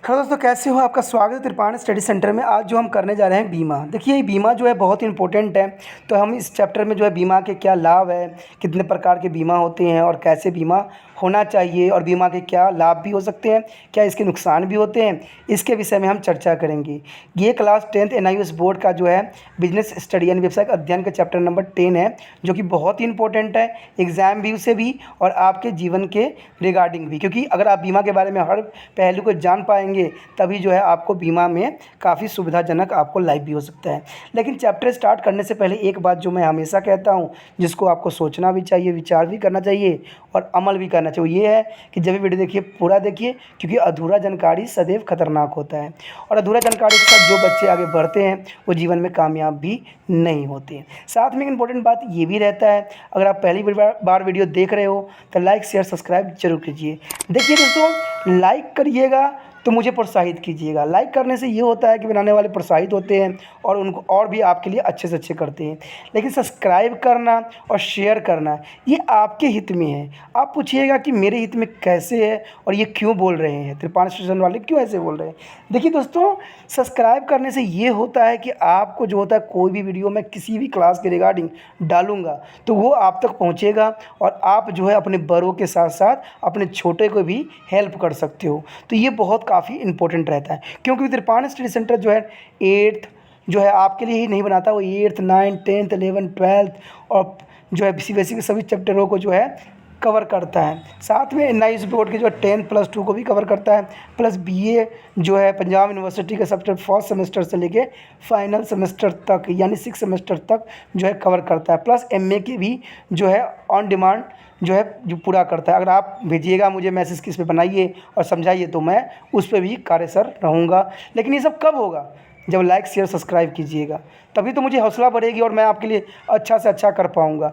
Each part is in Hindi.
हेलो दोस्तों, कैसे हो? आपका स्वागत है त्रिपाठी स्टडी सेंटर में। आज जो हम करने जा रहे हैं बीमा। देखिए, ये बीमा जो है बहुत इंपॉर्टेंट है। तो हम इस चैप्टर में जो है बीमा के क्या लाभ है, कितने प्रकार के बीमा होते हैं और कैसे बीमा होना चाहिए और बीमा के क्या लाभ भी हो सकते हैं, क्या इसके नुकसान भी होते हैं, इसके विषय में हम चर्चा करेंगे। ये क्लास 10th NIOS बोर्ड का जो है बिजनेस स्टडी यानी व्यवसायिक अध्ययन का चैप्टर नंबर 10 है, जो कि बहुत ही इंपॉर्टेंट है एग्ज़ाम व्यू से भी और आपके जीवन के रिगार्डिंग भी। क्योंकि अगर आप बीमा के बारे में हर पहलू को जान पाएंगे तभी जो है आपको बीमा में काफ़ी सुविधाजनक आपको लाइफ भी हो सकता है। लेकिन चैप्टर स्टार्ट करने से पहले एक बात जो मैं हमेशा कहता हूँ, जिसको आपको सोचना भी चाहिए, विचार भी करना चाहिए और अमल भी करना चाहिए, ये है कि जब भी वीडियो देखिए पूरा देखिए, क्योंकि अधूरा जानकारी सदैव खतरनाक होता है और अधूरा जानकारी के साथ जो बच्चे आगे बढ़ते हैं वो जीवन में कामयाब भी नहीं होते हैं। साथ में एक इम्पोर्टेंट बात ये भी रहता है, अगर आप पहली बार वीडियो देख रहे हो तो लाइक शेयर सब्सक्राइब जरूर कीजिए। देखिए दोस्तों, लाइक करिएगा तो मुझे प्रोत्साहित कीजिएगा। लाइक करने से ये होता है कि बनाने वाले प्रोत्साहित होते हैं और उनको और भी आपके लिए अच्छे से अच्छे करते हैं। लेकिन सब्सक्राइब करना और शेयर करना ये आपके हित में है। आप पूछिएगा कि मेरे हित में कैसे है और ये क्यों बोल रहे हैं, त्रिपाठी स्टेशन वाले क्यों ऐसे बोल रहे हैं। देखिए दोस्तों, सब्सक्राइब करने से ये होता है कि आपको जो होता है कोई भी वीडियो मैं किसी भी क्लास के रिगार्डिंग डालूंगा तो वो आप तक पहुँचेगा और आप जो है अपने बड़ों के साथ साथ अपने छोटे को भी हेल्प कर सकते हो। तो ये बहुत काफ़ी इंपॉर्टेंट रहता है, क्योंकि त्रिपाठी स्टडी सेंटर जो है 8th जो है आपके लिए ही नहीं बनाता, वो 8th 9th 10th 11th 12th और जो है CBSE के सभी चैप्टरों को जो है कवर करता है। साथ में NIOS बोर्ड के जो 10+2 को भी कवर करता है, प्लस BA जो है पंजाब यूनिवर्सिटी के सब्जेक्ट फर्स्ट सेमेस्टर से लेके फाइनल सेमेस्टर तक यानी 6 सेमेस्टर तक जो है कवर करता है, प्लस MA के भी जो है ऑन डिमांड जो है जो पूरा करता है। अगर आप भेजिएगा मुझे मैसेज किस पे बनाइए और समझाइए तो मैं उस पर भी कार्यसर रहूँगा। लेकिन ये सब कब होगा? जब लाइक शेयर सब्सक्राइब कीजिएगा, तभी तो मुझे हौसला बढ़ेगी और मैं आपके लिए अच्छा से अच्छा कर पाऊँगा।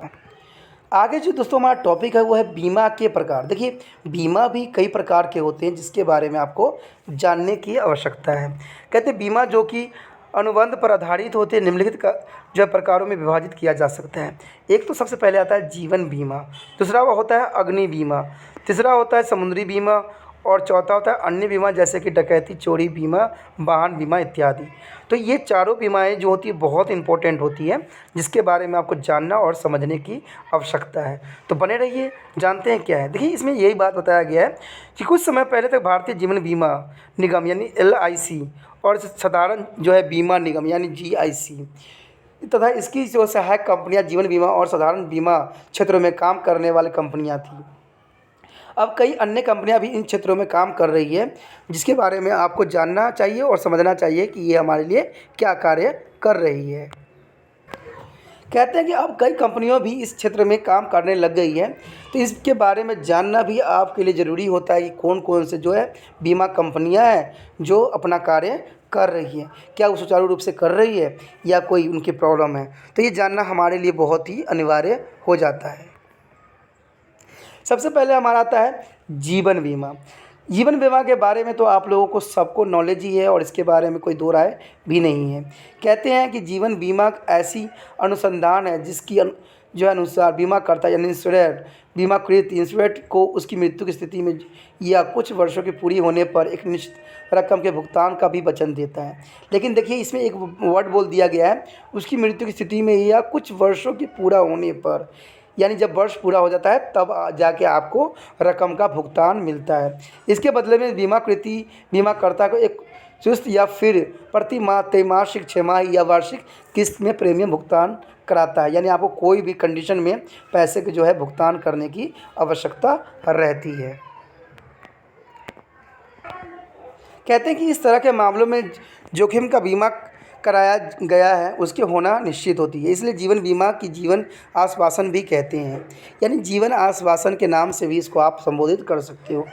आगे जो दोस्तों हमारा टॉपिक है वो है बीमा के प्रकार। देखिए, बीमा भी कई प्रकार के होते हैं जिसके बारे में आपको जानने की आवश्यकता है। कहते हैं बीमा जो कि अनुबंध पर आधारित होते हैं निम्नलिखित का जो है प्रकारों में विभाजित किया जा सकता है। एक तो सबसे पहले आता है जीवन बीमा, दूसरा वो होता है अग्नि बीमा, तीसरा होता है समुद्री बीमा और चौथा होता है अन्य बीमा जैसे कि डकैती, चोरी बीमा, वाहन बीमा इत्यादि। तो ये चारों बीमाएं जो होती है बहुत इंपॉर्टेंट होती है, जिसके बारे में आपको जानना और समझने की आवश्यकता है। तो बने रहिए, जानते हैं क्या है। देखिए, इसमें यही बात बताया गया है कि कुछ समय पहले तक भारतीय जीवन बीमा निगम यानी LIC और साधारण जो है बीमा निगम यानी GIC तथा इसकी जो सहायक कंपनियां जीवन बीमा और साधारण बीमा क्षेत्रों में काम करने वाली कंपनियां थी। अब कई अन्य कंपनियां भी इन क्षेत्रों में काम कर रही है, जिसके बारे में आपको जानना चाहिए और समझना चाहिए कि ये हमारे लिए क्या कार्य कर रही है। कहते हैं कि अब कई कंपनियां भी इस क्षेत्र में काम करने लग गई है, तो इसके बारे में जानना भी आपके लिए ज़रूरी होता है कि कौन कौन से जो है बीमा कंपनियां हैं जो अपना कार्य कर रही है, क्या वो सुचारू रूप से कर रही है या कोई उनकी प्रॉब्लम है। तो ये जानना हमारे लिए बहुत ही अनिवार्य हो जाता है। सबसे पहले हमारा आता है जीवन बीमा। जीवन बीमा के बारे में तो आप लोगों को सबको नॉलेज ही है और इसके बारे में कोई दो राय भी नहीं है। कहते हैं कि जीवन बीमा ऐसी अनुसंधान है जिसकी जो अनुसार बीमा करता यानी इंश्योरेंस बीमाकृत इंश्योरेंस को उसकी मृत्यु की स्थिति में या कुछ वर्षों की पूरी होने पर एक निश्चित रकम के भुगतान का भी वचन देता है। लेकिन देखिए, इसमें एक वर्ड बोल दिया गया है, उसकी मृत्यु की स्थिति में या कुछ वर्षों की पूरा होने पर, यानी जब वर्ष पूरा हो जाता है तब जाके आपको रकम का भुगतान मिलता है। इसके बदले में बीमाकृति बीमाकर्ता को एक सुस्त या फिर प्रति माह त्रैमासिक, छमाही या वार्षिक किस्त में प्रीमियम भुगतान कराता है। यानी आपको कोई भी कंडीशन में पैसे के जो है भुगतान करने की आवश्यकता रहती है। कहते हैं कि इस तरह के मामलों में जोखिम का बीमा कराया गया है उसके होना निश्चित होती है, इसलिए जीवन बीमा की जीवन आश्वासन भी कहते हैं। यानी जीवन आश्वासन के नाम से भी इसको आप संबोधित कर सकते हो।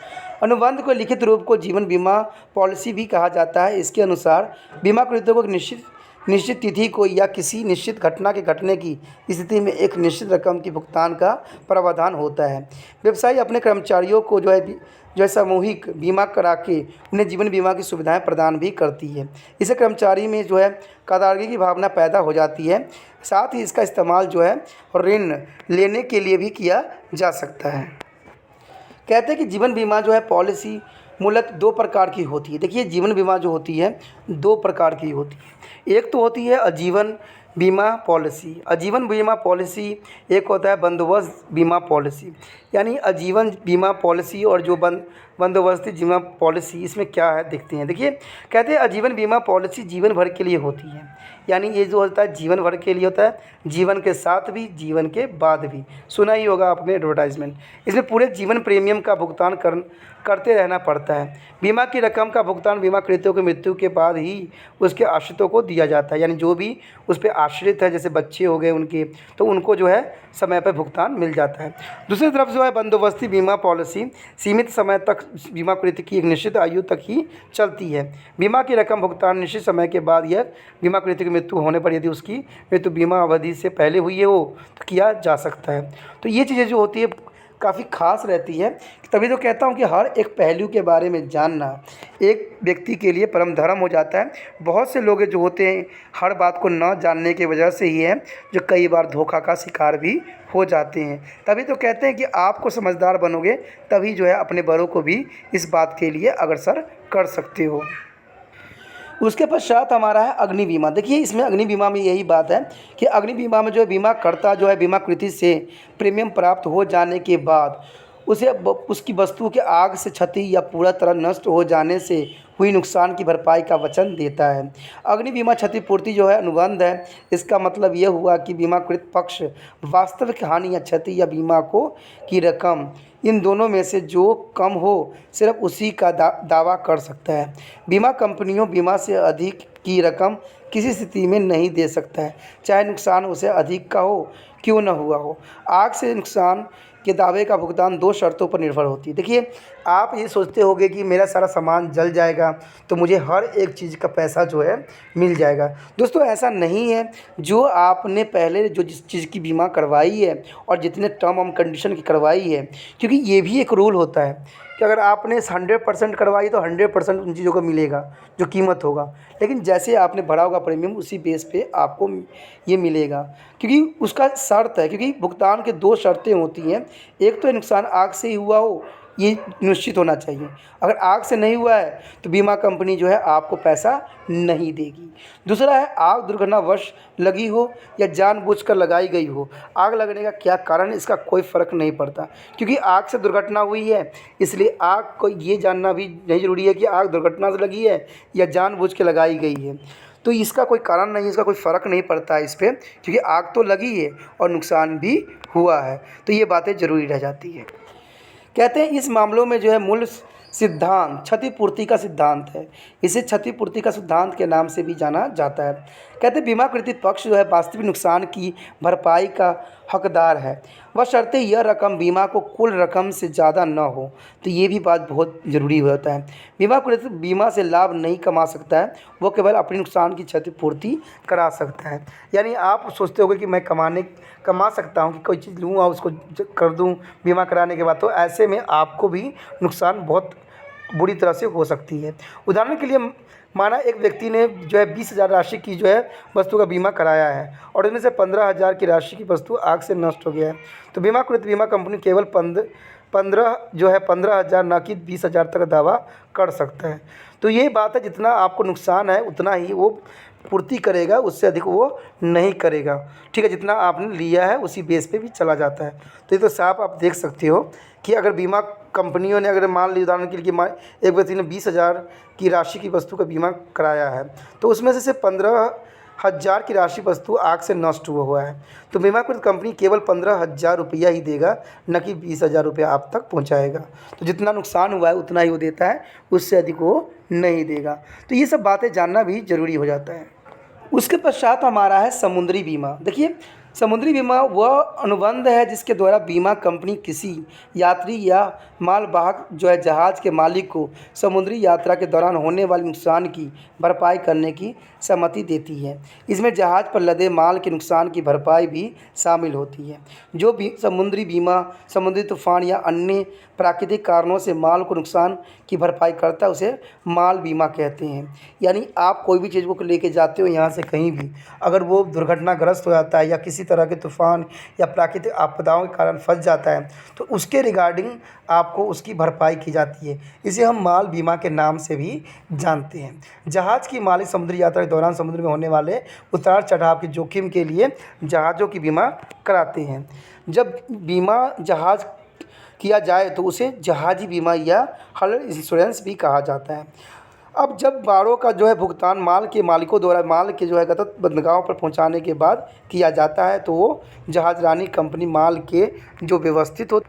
अनुबंध को लिखित रूप को जीवन बीमा पॉलिसी भी कहा जाता है। इसके अनुसार बीमाकृतों को निश्चित तिथि को या किसी निश्चित घटना के घटने की स्थिति में एक निश्चित रकम की भुगतान का प्रावधान होता है। व्यवसायी अपने कर्मचारियों को जो है सामूहिक बीमा करा के उन्हें जीवन बीमा की सुविधाएं प्रदान भी करती है। इससे कर्मचारी में जो है कदारगी की भावना पैदा हो जाती है। साथ ही इसका इस्तेमाल जो है ऋण लेने के लिए भी किया जा सकता है। कहते हैं कि जीवन बीमा जो है पॉलिसी मूलतः दो प्रकार की होती है। देखिए जीवन बीमा जो होती है दो प्रकार की होती है। एक तो होती है आजीवन बीमा पॉलिसी। आजीवन बीमा पॉलिसी एक होता है बंदोबस्त बीमा पॉलिसी। यानी आजीवन बीमा पॉलिसी और जो बंदोबस्ती बीमा पॉलिसी, इसमें क्या है देखते हैं। देखिए कहते हैं आजीवन बीमा पॉलिसी जीवन भर के लिए होती है। यानी ये जो होता है जीवन भर के लिए होता है, जीवन के साथ भी जीवन के बाद भी। सुना ही होगा आपने एडवर्टाइजमेंट। इसमें पूरे जीवन प्रीमियम का भुगतान करते रहना पड़ता है। बीमा की रकम का भुगतान बीमाकृतों की मृत्यु के बाद ही उसके आश्रितों को दिया जाता है। यानी जो भी उस पर आश्रित है, जैसे बच्चे हो गए उनके, तो उनको जो है समय पर भुगतान मिल जाता है। दूसरी तरफ जो है बंदोबस्ती बीमा पॉलिसी सीमित समय तक बीमाकृत की एक निश्चित आयु तक ही चलती है। बीमा की रकम भुगतान निश्चित समय के बाद यह बीमाकृत की मृत्यु होने पर, यदि उसकी मृत्यु बीमा अवधि से पहले हुई हो, तो किया जा सकता है। तो ये चीज़ें जो होती है काफ़ी ख़ास रहती है। तभी तो कहता हूँ कि हर एक पहलू के बारे में जानना एक व्यक्ति के लिए परम धर्म हो जाता है। बहुत से लोग जो होते हैं हर बात को न जानने की वजह से ही है जो कई बार धोखा का शिकार भी हो जाते हैं। तभी तो कहते हैं कि आपको समझदार बनोगे तभी जो है अपने बड़ों को भी इस बात के लिए अग्रसर कर सकते हो। उसके पश्चात हमारा है अग्नि बीमा। देखिए इसमें अग्नि बीमा में यही बात है कि अग्नि बीमा में जो है बीमाकर्ता जो है बीमाकृति से प्रीमियम प्राप्त हो जाने के बाद उसे उसकी वस्तु के आग से क्षति या पूरा तरह नष्ट हो जाने से हुई नुकसान की भरपाई का वचन देता है। अग्नि बीमा क्षतिपूर्ति जो है अनुबंध है। इसका मतलब यह हुआ कि बीमाकृत पक्ष वास्तविक हानि या क्षति या बीमा को की रकम इन दोनों में से जो कम हो सिर्फ उसी का दावा कर सकता है। बीमा कंपनियों बीमा से अधिक की रकम किसी स्थिति में नहीं दे सकता है, चाहे नुकसान उसे अधिक का हो क्यों न हुआ हो। आग से नुकसान के दावे का भुगतान दो शर्तों पर निर्भर होती है। देखिए आप ये सोचते होंगे कि मेरा सारा सामान जल जाएगा तो मुझे हर एक चीज़ का पैसा जो है मिल जाएगा। दोस्तों ऐसा नहीं है। जो आपने पहले जो जिस चीज़ की बीमा करवाई है और जितने टर्म एंड कंडीशन की करवाई है, क्योंकि ये भी एक रूल होता है कि अगर आपने 100% करवाई तो 100% उन चीज़ों को मिलेगा जो कीमत होगा। लेकिन जैसे आपने भरा होगा प्रीमियम उसी बेस पे आपको ये मिलेगा, क्योंकि उसका शर्त है। क्योंकि भुगतान के दो शर्तें होती हैं। एक तो नुकसान आग से ही हुआ हो, ये निश्चित होना चाहिए। अगर आग से नहीं हुआ है तो बीमा कंपनी जो है आपको पैसा नहीं देगी। दूसरा है आग दुर्घटनावश लगी हो या जानबूझकर लगाई गई हो। आग लगने का क्या कारण, इसका कोई फ़र्क नहीं पड़ता, क्योंकि आग से दुर्घटना हुई है। इसलिए आग को ये जानना भी नहीं ज़रूरी है कि आग दुर्घटना से लगी है या जानबूझ के लगाई गई है। तो इसका कोई कारण नहीं, इसका कोई फ़र्क नहीं पड़ता है इस पर, क्योंकि आग तो लगी है और नुकसान भी हुआ है। तो ये बातें ज़रूरी रह जाती है। कहते हैं इस मामलों में जो है मूल सिद्धांत क्षतिपूर्ति का सिद्धांत है। इसे क्षतिपूर्ति का सिद्धांत के नाम से भी जाना जाता है। कहते हैं बीमाकृत पक्ष जो है वास्तविक नुकसान की भरपाई का हकदार है, बशर्ते यह रकम बीमा को कुल रकम से ज़्यादा न हो। तो ये भी बात बहुत ज़रूरी होता है। बीमाकृत बीमा से लाभ नहीं कमा सकता है, वो केवल अपने नुकसान की क्षतिपूर्ति करा सकता है। यानी आप सोचते होगे कि मैं कमा सकता हूँ कि कोई चीज़ लूँ और उसको कर दूँ बीमा कराने के बाद, तो ऐसे में आपको भी नुकसान बहुत बुरी तरह से हो सकती है। उदाहरण के लिए माना एक व्यक्ति ने जो है 20,000 राशि की जो है वस्तु का बीमा कराया है और इनमें से 15,000 की राशि की वस्तु आग से नष्ट हो गया है, तो बीमाकृत बीमा कंपनी केवल 15,000 ना कि 20,000 तक दावा कर सकता है। तो ये बात है, जितना आपको नुकसान है उतना ही वो पूर्ति करेगा, उससे अधिक वो नहीं करेगा। ठीक है, जितना आपने लिया है उसी बेस पे भी चला जाता है। तो ये तो साफ आप देख सकते हो कि अगर बीमा कंपनियों ने अगर मान ली उदाहरण के लिए एक व्यक्ति ने 20,000 की राशि की वस्तु का बीमा कराया है, तो उसमें से सिर्फ 15,000 की राशि वस्तु आग से नष्ट हुआ है, तो बीमाकृत कंपनी केवल 15,000 रुपया ही देगा, न कि 20,000 रुपया आप तक पहुंचाएगा। तो जितना नुकसान हुआ है उतना ही वो देता है, उससे अधिक वो नहीं देगा। तो ये सब बातें जानना भी ज़रूरी हो जाता है। उसके पश्चात हमारा है समुद्री बीमा। देखिए समुद्री बीमा वह अनुबंध है जिसके द्वारा बीमा कंपनी किसी यात्री या मालवाहक जो है जहाज़ के मालिक को समुद्री यात्रा के दौरान होने वाले नुकसान की भरपाई करने की सहमति देती है। इसमें जहाज़ पर लदे माल के नुकसान की भरपाई भी शामिल होती है। जो भी समुद्री बीमा समुद्री तूफान या अन्य प्राकृतिक कारणों से माल को नुकसान की भरपाई करता है उसे माल बीमा कहते हैं। यानी आप कोई भी चीज़ को लेके जाते हो यहाँ से कहीं भी, अगर वो दुर्घटनाग्रस्त हो जाता है या किसी किसी तरह के तूफ़ान या प्राकृतिक आपदाओं के कारण फंस जाता है तो उसके रिगार्डिंग आपको उसकी भरपाई की जाती है। इसे हम माल बीमा के नाम से भी जानते हैं। जहाज़ की मालिक समुद्री यात्रा के दौरान समुद्र में होने वाले उतार चढ़ाव के जोखिम के लिए जहाज़ों की बीमा कराते हैं। जब बीमा जहाज़ किया जाए तो उसे जहाज़ी बीमा या हल इंश्योरेंस भी कहा जाता है। अब जब बाड़ों का जो है भुगतान माल के मालिकों द्वारा माल के जो है गंतव्य बंदरगाहों पर पहुंचाने के बाद किया जाता है तो वो जहाज़रानी कंपनी माल के जो व्यवस्थित हो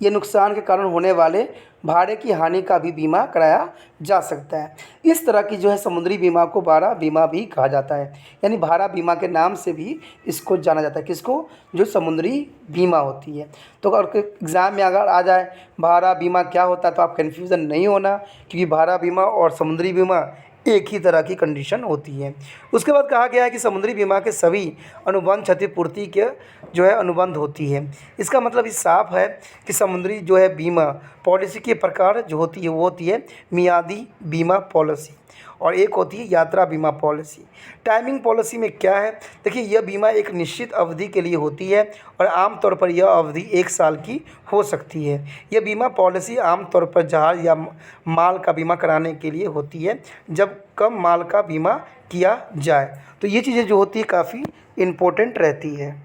ये नुकसान के कारण होने वाले भाड़े की हानि का भी बीमा कराया जा सकता है। इस तरह की जो है समुद्री बीमा को भाड़ा बीमा भी कहा जाता है, यानी भाड़ा बीमा के नाम से भी इसको जाना जाता है। किसको? जो समुद्री बीमा होती है। तो अगर एग्ज़ाम में अगर आ जाए भाड़ा बीमा क्या होता है तो आप कन्फ्यूज़न नहीं होना, क्योंकि भाड़ा बीमा और समुद्री बीमा एक ही तरह की कंडीशन होती है। उसके बाद कहा गया है कि समुद्री बीमा के सभी अनुबंध क्षतिपूर्ति के जो है अनुबंध होती है। इसका मतलब ये साफ है कि समुद्री जो है बीमा पॉलिसी के प्रकार जो होती है वो होती है मियादी बीमा पॉलिसी और एक होती है यात्रा बीमा पॉलिसी। टाइमिंग पॉलिसी में क्या है? देखिए, यह बीमा एक निश्चित अवधि के लिए होती है और आमतौर पर यह अवधि 1 साल की हो सकती है। यह बीमा पॉलिसी आमतौर पर जहाज़ या माल का बीमा कराने के लिए होती है जब कम माल का बीमा किया जाए। तो ये चीज़ें जो होती है काफ़ी इम्पोर्टेंट रहती है।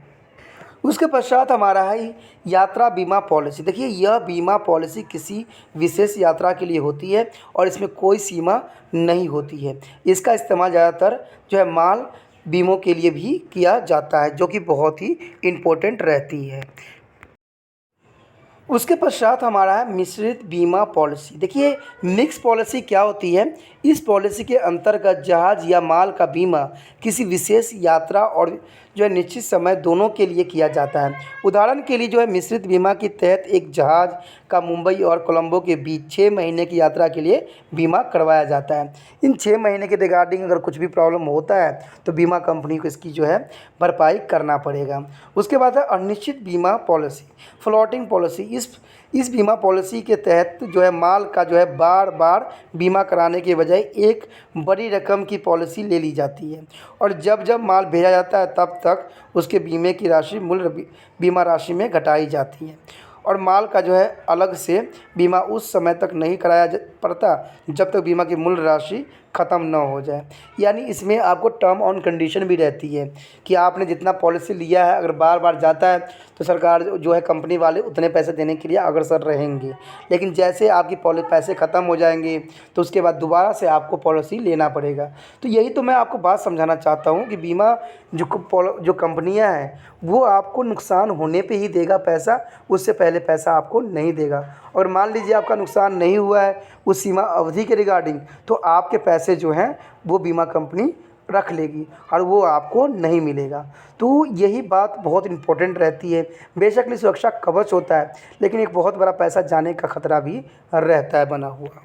उसके पश्चात हमारा है यात्रा बीमा पॉलिसी। देखिए, यह बीमा पॉलिसी किसी विशेष यात्रा के लिए होती है और इसमें कोई सीमा नहीं होती है। इसका इस्तेमाल ज़्यादातर जो है माल बीमों के लिए भी किया जाता है, जो कि बहुत ही इम्पोर्टेंट रहती है। उसके पश्चात हमारा है मिश्रित बीमा पॉलिसी। देखिए, मिक्स पॉलिसी क्या होती है? इस पॉलिसी के अंतर्गत जहाज़ या माल का बीमा किसी विशेष यात्रा और जो है निश्चित समय दोनों के लिए किया जाता है। उदाहरण के लिए जो है मिश्रित बीमा के तहत एक जहाज़ का मुंबई और कोलंबो के बीच 6 महीने की यात्रा के लिए बीमा करवाया जाता है। इन 6 महीने के रिगार्डिंग अगर कुछ भी प्रॉब्लम होता है तो बीमा कंपनी को इसकी जो है भरपाई करना पड़ेगा। उसके बाद है अनिश्चित बीमा पॉलिसी, फ्लोटिंग पॉलिसी। इस बीमा पॉलिसी के तहत जो है माल का जो है बार बार बीमा कराने के बजाय एक बड़ी रकम की पॉलिसी ले ली जाती है और जब जब माल भेजा जाता है तब तक उसके बीमे की राशि मूल बीमा राशि में घटाई जाती है और माल का जो है अलग से बीमा उस समय तक नहीं कराया पड़ता जब तक बीमा की मूल राशि ख़त्म न हो जाए। यानी इसमें आपको टर्म ऑन कंडीशन भी रहती है कि आपने जितना पॉलिसी लिया है अगर बार बार जाता है तो सरकार जो है कंपनी वाले उतने पैसे देने के लिए अग्रसर रहेंगे, लेकिन जैसे आपकी पैसे ख़त्म हो जाएंगे तो उसके बाद दोबारा से आपको पॉलिसी लेना पड़ेगा। तो यही तो मैं आपको बात समझाना चाहता हूँ कि बीमा जो कंपनियाँ हैं वो आपको नुकसान होने पे ही देगा पैसा, उससे पहले पैसा आपको नहीं देगा। और मान लीजिए आपका नुकसान नहीं हुआ है उस सीमा अवधि के रिगार्डिंग तो आपके पैसे जो हैं वो बीमा कंपनी रख लेगी और वो आपको नहीं मिलेगा। तो यही बात बहुत इम्पोर्टेंट रहती है। बेशक ये सुरक्षा कवच होता है लेकिन एक बहुत बड़ा पैसा जाने का खतरा भी रहता है बना हुआ।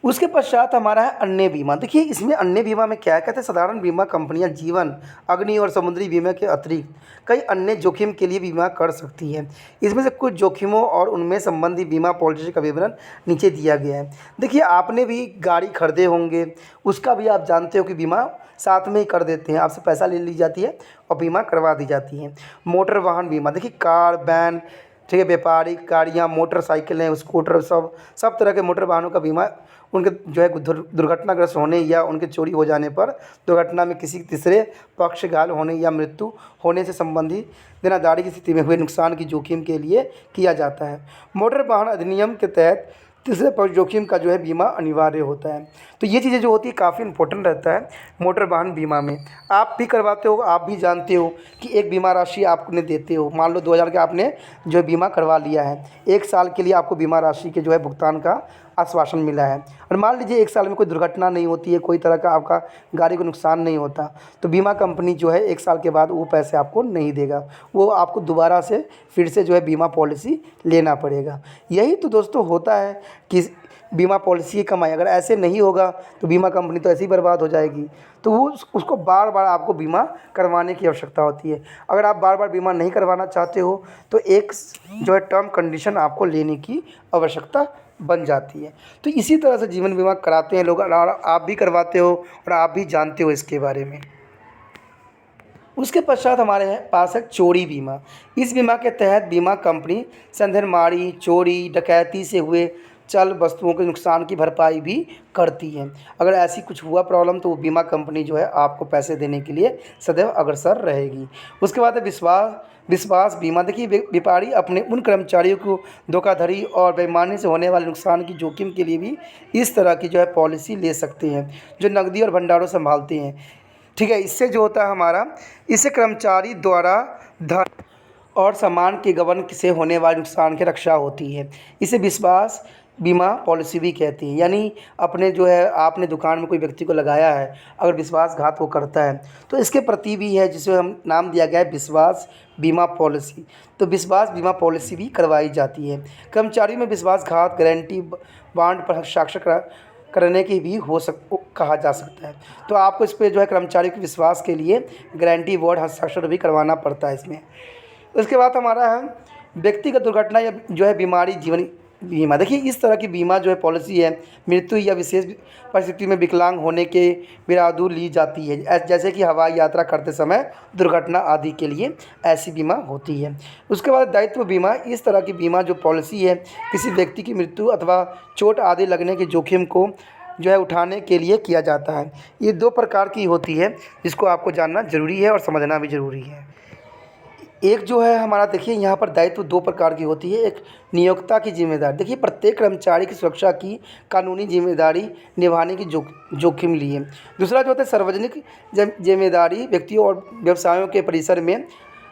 उसके पश्चात हमारा है अन्य बीमा। देखिए, इसमें अन्य बीमा में क्या है? कहते हैं साधारण बीमा कंपनियां जीवन, अग्नि और समुद्री बीमा के अतिरिक्त कई अन्य जोखिम के लिए बीमा कर सकती है। इसमें से कुछ जोखिमों और उनमें संबंधी बीमा पॉलिसी का विवरण नीचे दिया गया है। देखिए, आपने भी गाड़ी खरीदे होंगे, उसका भी आप जानते हो कि बीमा साथ में ही कर देते हैं, आपसे पैसा ले ली जाती है और बीमा करवा दी जाती है। मोटर वाहन बीमा, देखिए कार, वैन, ठीक है, व्यापारिक गाड़ियाँ, मोटरसाइकिलें, स्कूटर, सब तरह के मोटर वाहनों का बीमा उनके जो है दुर्घटनाग्रस्त होने या उनके चोरी हो जाने पर दुर्घटना में किसी तीसरे पक्ष घायल होने या मृत्यु होने से संबंधित देनादारी की स्थिति में हुए नुकसान की जोखिम के लिए किया जाता है। मोटर वाहन अधिनियम के तहत तीसरे पक्ष जोखिम का जो है बीमा अनिवार्य होता है। तो ये चीज़ें जो होती है काफ़ी इंपॉर्टेंट रहता है मोटर वाहन बीमा में। आप भी करवाते हो, आप भी जानते हो कि एक बीमा राशि आपने देते हो। मान लो 2000 का आपने जो है बीमा करवा लिया है, 1 साल के लिए आपको बीमा राशि के जो है भुगतान का आश्वासन मिला है और मान लीजिए 1 साल में कोई दुर्घटना नहीं होती है, कोई तरह का आपका गाड़ी को नुकसान नहीं होता तो बीमा कंपनी जो है 1 साल के बाद वो पैसे आपको नहीं देगा, वो आपको दोबारा से फिर से जो है बीमा पॉलिसी लेना पड़ेगा। यही तो दोस्तों होता है कि बीमा पॉलिसी की कमाई। अगर ऐसे नहीं होगा तो बीमा कंपनी तो ऐसे ही बर्बाद हो जाएगी। तो वो उसको बार बार आपको बीमा करवाने की आवश्यकता होती है। अगर आप बार बार बीमा नहीं करवाना चाहते हो तो एक जो है टर्म कंडीशन आपको लेने की आवश्यकता बन जाती है। तो इसी तरह से जीवन बीमा कराते हैं लोग और आप भी करवाते हो और आप भी जानते हो इसके बारे में। उसके पश्चात हमारे पास है चोरी बीमा। इस बीमा के तहत बीमा कंपनी संधनमारी, चोरी, डकैती से हुए चल वस्तुओं के नुकसान की भरपाई भी करती है। अगर ऐसी कुछ हुआ प्रॉब्लम तो वो बीमा कंपनी जो है आपको पैसे देने के लिए सदैव अग्रसर रहेगी। उसके बाद है विश्वास बीमा। देखिए व्यापारी अपने उन कर्मचारियों को धोखाधड़ी और बेईमानी से होने वाले नुकसान की जोखिम के लिए भी इस तरह की जो है पॉलिसी ले सकते हैं, जो नकदी और भंडारों संभालते हैं। ठीक है, इससे जो होता है हमारा, इससे कर्मचारी द्वारा धन और सामान के गबन से होने वाले नुकसान की रक्षा होती है। इसे विश्वास बीमा पॉलिसी भी कहती है। यानी अपने जो है आपने दुकान में कोई व्यक्ति को लगाया है, अगर विश्वासघात वो करता है तो इसके प्रति भी है, जिसे हम नाम दिया गया है विश्वास बीमा पॉलिसी। तो विश्वास बीमा पॉलिसी भी करवाई जाती है। कर्मचारी में विश्वासघात गारंटी बॉन्ड पर हस्ताक्षर करने की भी कहा जा सकता है। तो आपको इस पे जो है कर्मचारी के विश्वास के लिए गारंटी बॉन्ड हस्ताक्षर भी करवाना पड़ता है इसमें। उसके बाद हमारा है व्यक्तिगत दुर्घटना या जो है बीमारी जीवन बीमा। देखिए इस तरह की बीमा जो है पॉलिसी है मृत्यु या विशेष परिस्थिति में विकलांग होने के बिरादू ली जाती है, जैसे कि हवाई यात्रा करते समय दुर्घटना आदि के लिए ऐसी बीमा होती है। उसके बाद दायित्व बीमा। इस तरह की बीमा जो पॉलिसी है किसी व्यक्ति की मृत्यु अथवा चोट आदि लगने के जोखिम को जो है उठाने के लिए किया जाता है। ये 2 प्रकार की होती है, जिसको आपको जानना ज़रूरी है और समझना भी ज़रूरी है। एक जो है हमारा, देखिए यहाँ पर दायित्व 2 प्रकार की होती है। एक नियोक्ता की जिम्मेदारी। देखिए प्रत्येक कर्मचारी की सुरक्षा की कानूनी जिम्मेदारी निभाने की जोखिम लिए। दूसरा जो होता है सार्वजनिक जिम्मेदारी, व्यक्तियों और व्यवसायों के परिसर में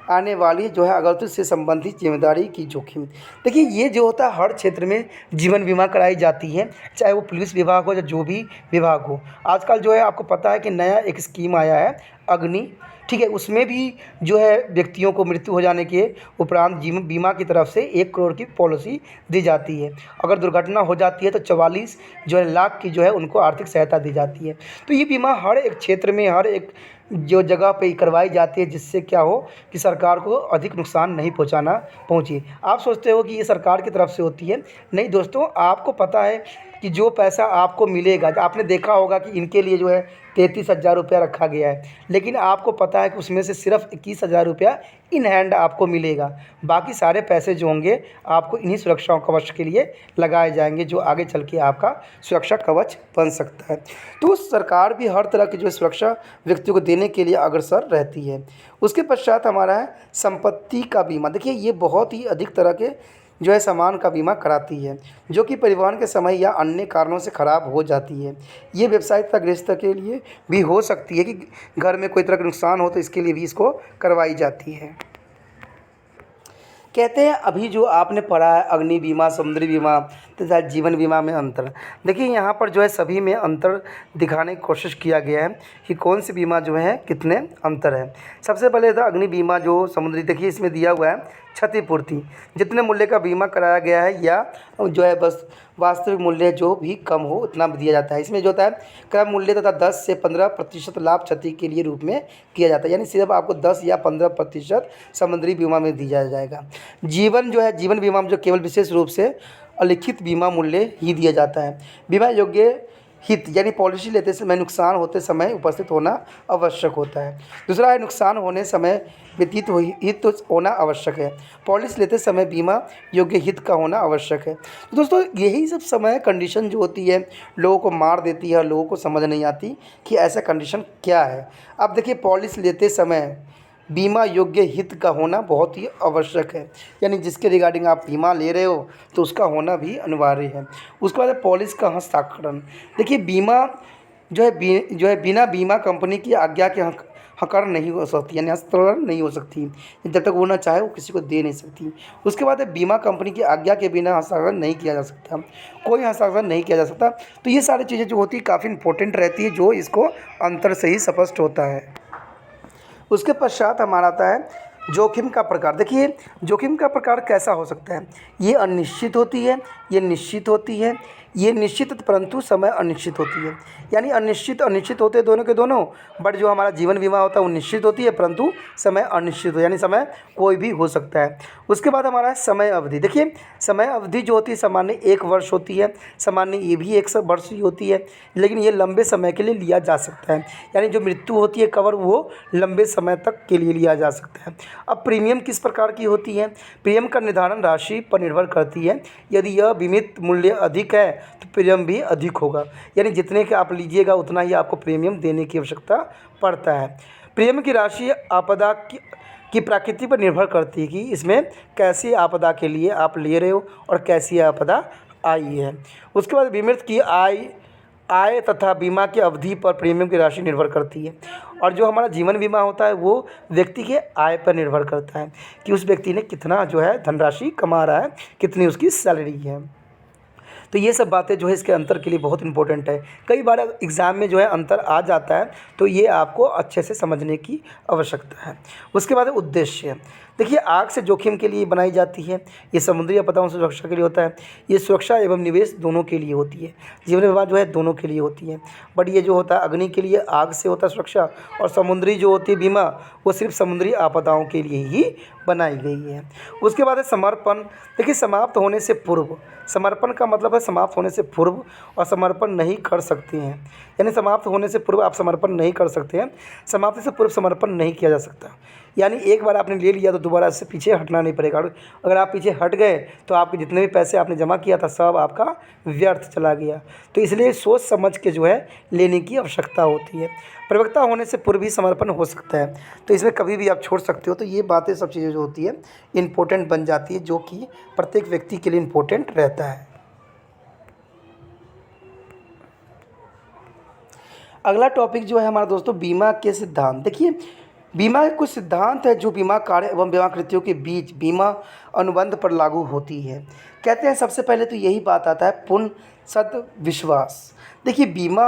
आने वाली जो है अगलती से संबंधित जिम्मेदारी की जोखिम। देखिए ये जो होता है हर क्षेत्र में जीवन बीमा कराई जाती है, चाहे वो पुलिस विभाग हो या जो भी विभाग हो। आजकल जो है आपको पता है कि नया एक स्कीम आया है अग्नि, ठीक है, उसमें भी जो है व्यक्तियों को मृत्यु हो जाने के उपरांत जीवन बीमा की तरफ से 1 करोड़ की पॉलिसी दी जाती है। अगर दुर्घटना हो जाती है तो 44 जो है लाख की जो है उनको आर्थिक सहायता दी जाती है। तो ये बीमा हर एक क्षेत्र में, हर एक जो जगह पे करवाई जाती है, जिससे क्या हो कि सरकार को अधिक नुकसान नहीं पहुँचे। आप सोचते हो कि ये सरकार की तरफ से होती है, नहीं दोस्तों, आपको पता है कि जो पैसा आपको मिलेगा, आपने देखा होगा कि इनके लिए जो है 33,000 रुपया रखा गया है, लेकिन आपको पता है कि उसमें से सिर्फ 21,000 रुपया इन हैंड आपको मिलेगा। बाकी सारे पैसे जो होंगे आपको इन्हीं सुरक्षा कवच के लिए लगाए जाएंगे, जो आगे चल के आपका सुरक्षा कवच बन सकता है। तो सरकार भी हर तरह की जो सुरक्षा व्यक्तियों को देने के लिए अग्रसर रहती है। उसके पश्चात हमारा है संपत्ति का बीमा। देखिए ये बहुत ही अधिक तरह के जो है सामान का बीमा कराती है, जो कि परिवहन के समय या अन्य कारणों से ख़राब हो जाती है। ये व्यवसाय तथा गृहस्थ के लिए भी हो सकती है कि घर में कोई तरह का नुकसान हो तो इसके लिए भी इसको करवाई जाती है। कहते हैं अभी जो आपने पढ़ा है अग्नि बीमा, समुद्री बीमा तथा जीवन बीमा में अंतर। देखिए यहाँ पर जो है सभी में अंतर दिखाने की कोशिश किया गया है कि कौन सी बीमा जो है कितने अंतर है। सबसे पहले था अग्नि बीमा जो समुद्री। देखिए इसमें दिया हुआ है क्षतिपूर्ति, जितने मूल्य का बीमा कराया गया है या जो है बस वास्तविक मूल्य जो भी कम हो उतना दिया जाता है। इसमें जो होता है क्रय मूल्य तथा 10 से 15% लाभ क्षति के लिए रूप में किया जाता है, यानी सिर्फ आपको 10 या 15% समुद्री बीमा में दिया जाएगा। जीवन जो है जीवन बीमा में जो केवल विशेष रूप से अलिखित बीमा मूल्य ही दिया जाता है। बीमा योग्य हित यानी पॉलिसी लेते समय नुकसान होते समय उपस्थित होना आवश्यक होता है। दूसरा है नुकसान होने समय व्यतीत हित होना आवश्यक है। पॉलिसी लेते समय बीमा योग्य हित का होना आवश्यक है। तो दोस्तों यही सब समय कंडीशन जो होती है लोगों को मार देती है, लोगों को समझ नहीं आती कि ऐसा कंडीशन क्या है। अब देखिए पॉलिसी लेते समय बीमा योग्य हित का होना बहुत ही आवश्यक है, यानी जिसके रिगार्डिंग आप बीमा ले रहे हो तो उसका होना भी अनिवार्य है। उसके बाद पॉलिसी का हस्ताक्षरण। देखिए बीमा जो है बिना बीमा कंपनी की आज्ञा के हस्ताक्षर नहीं हो सकती, यानी हस्ताक्षर नहीं हो सकती। जब तक वो ना चाहे वो किसी को दे नहीं सकती। उसके बाद बीमा कंपनी की आज्ञा के बिना हस्ताक्षर नहीं किया जा सकता, कोई हस्ताक्षर नहीं किया जा सकता। तो ये सारी चीज़ें जो होती है काफ़ी इंपॉर्टेंट रहती है, जो इसको अंतर से ही स्पष्ट होता है। उसके पश्चात हमारा आता है जोखिम का प्रकार। देखिए जोखिम का प्रकार कैसा हो सकता है, ये अनिश्चित होती है, ये निश्चित होती है, ये निश्चित परंतु समय अनिश्चित होती है। यानी अनिश्चित अनिश्चित होते हैं दोनों के दोनों, बट जो हमारा जीवन बीमा होता है वो निश्चित होती है, परंतु समय अनिश्चित हो, यानी समय कोई भी हो सकता है। उसके बाद हमारा है समय अवधि। देखिए समय अवधि जो होती है सामान्य 1 वर्ष होती है, सामान्य ये भी 1 वर्ष ही होती है, लेकिन ये लंबे समय के लिए लिया जा सकता है। यानी जो मृत्यु होती है कवर वो लंबे समय तक के लिए लिया जा सकता है। अब प्रीमियम किस प्रकार की होती है? प्रीमियम का निर्धारण राशि पर निर्भर करती है। यदि यह बीमित मूल्य अधिक है तो प्रीमियम भी अधिक होगा, यानी जितने के आप लीजिएगा उतना ही आपको प्रीमियम देने की आवश्यकता पड़ता है। प्रीमियम की राशि आपदा की प्रकृति पर निर्भर करती है कि इसमें कैसी आपदा के लिए आप ले रहे हो और कैसी आपदा आई है। उसके बाद बीमित की आय तथा बीमा की अवधि पर प्रीमियम की राशि निर्भर करती है। और जो हमारा जीवन बीमा होता है वो व्यक्ति के आय पर निर्भर करता है कि उस व्यक्ति ने कितना जो है धनराशि कमा रहा है, कितनी उसकी सैलरी है। तो ये सब बातें जो है इसके अंतर के लिए बहुत इंपॉर्टेंट है। कई बार एग्ज़ाम में जो है अंतर आ जाता है, तो ये आपको अच्छे से समझने की आवश्यकता है। उसके बाद उद्देश्य। देखिए आग से जोखिम के लिए बनाई जाती है, ये समुद्री आपदाओं से सुरक्षा के लिए होता है। ये सुरक्षा एवं निवेश दोनों के लिए होती है। जीवन बीमा जो है दोनों के लिए होती है, बट ये जो होता है अग्नि के लिए आग से होता है सुरक्षा, और समुद्री जो होती है बीमा वो सिर्फ समुद्री आपदाओं के लिए ही बनाई गई है। उसके बाद है समर्पण। देखिए समाप्त होने से पूर्व, समर्पण का मतलब है समाप्त होने से पूर्व, और समर्पण नहीं कर सकते हैं। यानी समाप्त होने से पूर्व आप समर्पण नहीं कर सकते हैं, समाप्ति से पूर्व समर्पण नहीं किया जा सकता। यानी एक बार आपने ले लिया तो दोबारा इससे पीछे हटना नहीं पड़ेगा। अगर आप पीछे हट गए तो आपके जितने भी पैसे आपने जमा किया था सब आपका व्यर्थ चला गया। तो इसलिए सोच समझ के जो है लेने की आवश्यकता होती है। परिपक्वता होने से पूर्व भी समर्पण हो सकता है, तो इसमें कभी भी आप छोड़ सकते हो। तो ये बातें सब चीज़ें जो होती है इम्पोर्टेंट बन जाती है, जो कि प्रत्येक व्यक्ति के लिए इम्पोर्टेंट रहता है। अगला टॉपिक जो है हमारा दोस्तों बीमा के सिद्धांत। देखिए बीमा के कुछ सिद्धांत है जो बीमा कार्य एवं बीमाकृतियों के बीच बीमा अनुबंध पर लागू होती है। कहते हैं सबसे पहले तो यही बात आता है पूर्ण सद्विश्वास। देखिए बीमा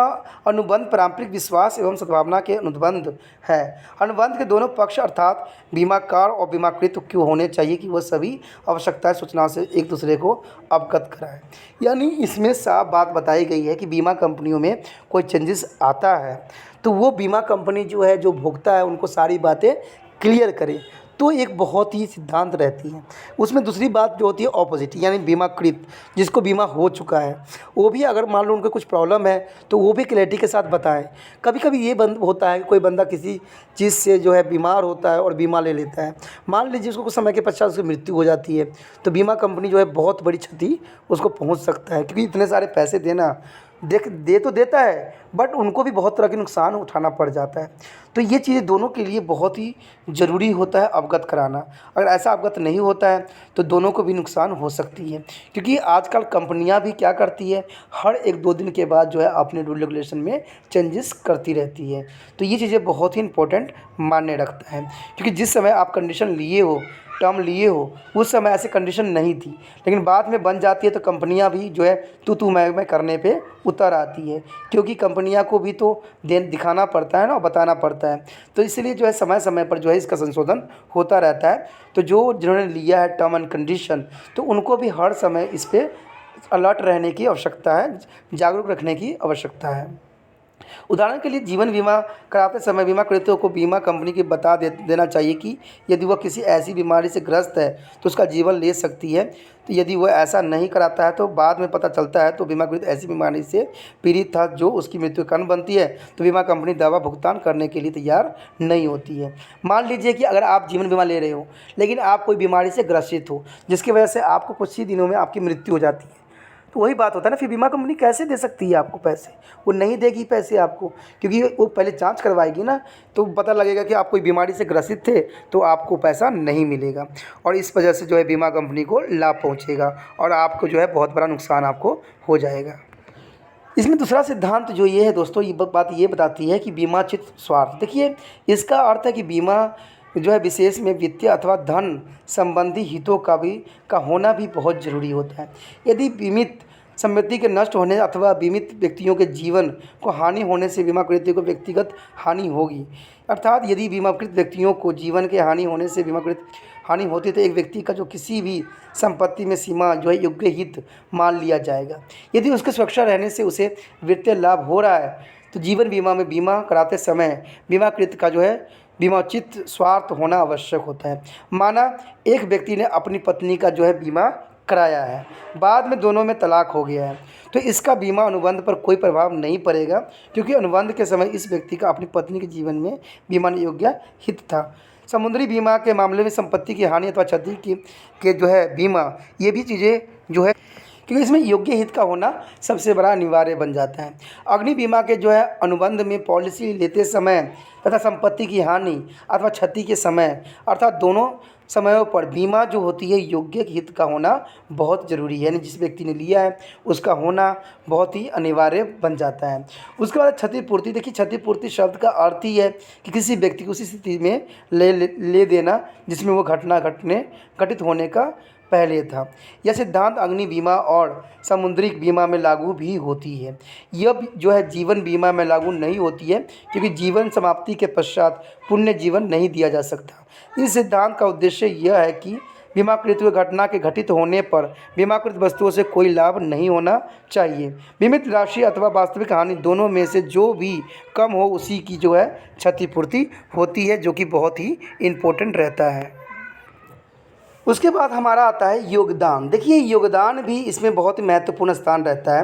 अनुबंध पारंपरिक विश्वास एवं सद्भावना के अनुबंध है। अनुबंध के दोनों पक्ष अर्थात बीमाकार और बीमाकृत क्यों होने चाहिए कि वह सभी आवश्यकताएं सूचना से एक दूसरे को अवगत कराएं। यानी इसमें साफ बात बताई गई है कि बीमा कंपनियों में कोई चेंजेस आता है तो वो बीमा कंपनी जो है जो भुगता है उनको सारी बातें क्लियर करे, तो एक बहुत ही सिद्धांत रहती है। उसमें दूसरी बात जो होती है ऑपोजिट, यानी बीमाकृत जिसको बीमा हो चुका है वो भी अगर मान लो उनको कुछ प्रॉब्लम है तो वो भी क्लैरिटी के साथ बताएं। कभी कभी ये बंद होता है कोई बंदा किसी चीज़ से जो है बीमार होता है और बीमा ले लेता है, मान लीजिए उसको कुछ समय के पश्चात उसकी मृत्यु हो जाती है, तो बीमा कंपनी जो है बहुत बड़ी क्षति उसको पहुँच सकता है, क्योंकि इतने सारे पैसे देना दे तो देता है बट उनको भी बहुत तरह के नुकसान उठाना पड़ जाता है। तो ये चीज़ें दोनों के लिए बहुत ही ज़रूरी होता है अवगत कराना। अगर ऐसा अवगत नहीं होता है तो दोनों को भी नुकसान हो सकती है, क्योंकि आजकल कंपनियां भी क्या करती है हर 1-2 दिन के बाद जो है अपने रूल रेगुलेशन में चेंजेस करती रहती है। तो ये चीज़ें बहुत ही इंपॉर्टेंट मायने रखता है, क्योंकि जिस समय आप कंडीशन लिए हो, टर्म लिए हो, उस समय ऐसी कंडीशन नहीं थी, लेकिन बाद में बन जाती है तो कंपनियां भी जो है तू मैं करने पे उतर आती है, क्योंकि कंपनियां को भी तो दिखाना पड़ता है ना और बताना पड़ता है। तो इसलिए जो है समय समय पर जो है इसका संशोधन होता रहता है। तो जिन्होंने लिया है टर्म एंड कंडीशन तो उनको भी हर समय इस पर अलर्ट रहने की आवश्यकता है, जागरूक रखने की आवश्यकता है। उदाहरण के लिए जीवन बीमा कराते समय बीमाकृतों को बीमा कंपनी को बता देना चाहिए कि यदि वह किसी ऐसी बीमारी से ग्रस्त है तो उसका जीवन ले सकती है। तो यदि वह ऐसा नहीं कराता है तो बाद में पता चलता है तो बीमाकृत ऐसी बीमारी से पीड़ित था जो उसकी मृत्यु का कारण बनती है, तो बीमा कंपनी दवा भुगतान करने के लिए तैयार नहीं होती है। मान लीजिए कि अगर आप जीवन बीमा ले रहे हो लेकिन आप कोई बीमारी से ग्रसित हो जिसकी वजह से आपको कुछ ही दिनों में आपकी मृत्यु हो जाती है, तो वही बात होता है ना, फिर बीमा कंपनी कैसे दे सकती है आपको पैसे? वो नहीं देगी पैसे आपको, क्योंकि वो पहले जांच करवाएगी ना, तो पता लगेगा कि आप कोई बीमारी से ग्रसित थे तो आपको पैसा नहीं मिलेगा, और इस वजह से जो है बीमा कंपनी को लाभ पहुंचेगा और आपको जो है बहुत बड़ा नुकसान आपको हो जाएगा। इसमें दूसरा सिद्धांत जो ये है दोस्तों, ये बात ये बताती है कि बीमाचित स्वार्थ। देखिए इसका अर्थ है कि बीमा जो है विशेष में वित्तीय अथवा धन संबंधी हितों का होना भी बहुत ज़रूरी होता है। यदि बीमित संपत्ति के नष्ट होने अथवा बीमित व्यक्तियों के जीवन को हानि होने से बीमाकृत को व्यक्तिगत हानि होगी, अर्थात यदि बीमाकृत व्यक्तियों को जीवन के हानि होने से बीमाकृत हानि होती है तो एक व्यक्ति का जो किसी भी संपत्ति में सीमा जो है योग्य हित मान लिया जाएगा। यदि उसकी सुरक्षा रहने से उसे वित्तीय लाभ हो रहा है तो जीवन बीमा में बीमा कराते समय बीमाकृत का जो है बीमाचित स्वार्थ होना आवश्यक होता है। माना एक व्यक्ति ने अपनी पत्नी का जो है बीमा कराया है, बाद में दोनों में तलाक हो गया है, तो इसका बीमा अनुबंध पर कोई प्रभाव नहीं पड़ेगा, क्योंकि अनुबंध के समय इस व्यक्ति का अपनी पत्नी के जीवन में बीमा योग्य हित था। समुद्री बीमा के मामले में संपत्ति की हानि अथवा क्षति के जो है बीमा, ये भी चीज़ें जो है क्योंकि इसमें योग्य हित का होना सबसे बड़ा अनिवार्य बन जाता है। अग्नि बीमा के जो है अनुबंध में पॉलिसी लेते समय तथा संपत्ति की हानि अथवा क्षति के समय अर्थात दोनों समयों पर बीमा जो होती है योग्य हित का होना बहुत ज़रूरी है, यानी जिस व्यक्ति ने लिया है उसका होना बहुत ही अनिवार्य बन जाता है। उसके बाद क्षतिपूर्ति। देखिए, क्षतिपूर्ति शब्द का अर्थ ही है कि किसी व्यक्ति को उसी स्थिति में ले देना जिसमें वो घटना घटित होने का पहले था। यह सिद्धांत अग्नि बीमा और समुद्रिक बीमा में लागू भी होती है। यह जो है जीवन बीमा में लागू नहीं होती है, क्योंकि जीवन समाप्ति के पश्चात पुण्य जीवन नहीं दिया जा सकता। इस सिद्धांत का उद्देश्य यह है कि बीमाकृत घटना के घटित होने पर बीमाकृत वस्तुओं से कोई लाभ नहीं होना चाहिए। बीमित राशि अथवा वास्तविक हानि दोनों में से जो भी कम हो उसी की जो है क्षतिपूर्ति होती है, जो कि बहुत ही इम्पोर्टेंट रहता है। उसके बाद हमारा आता है योगदान। देखिए, योगदान भी इसमें बहुत ही महत्वपूर्ण स्थान रहता है।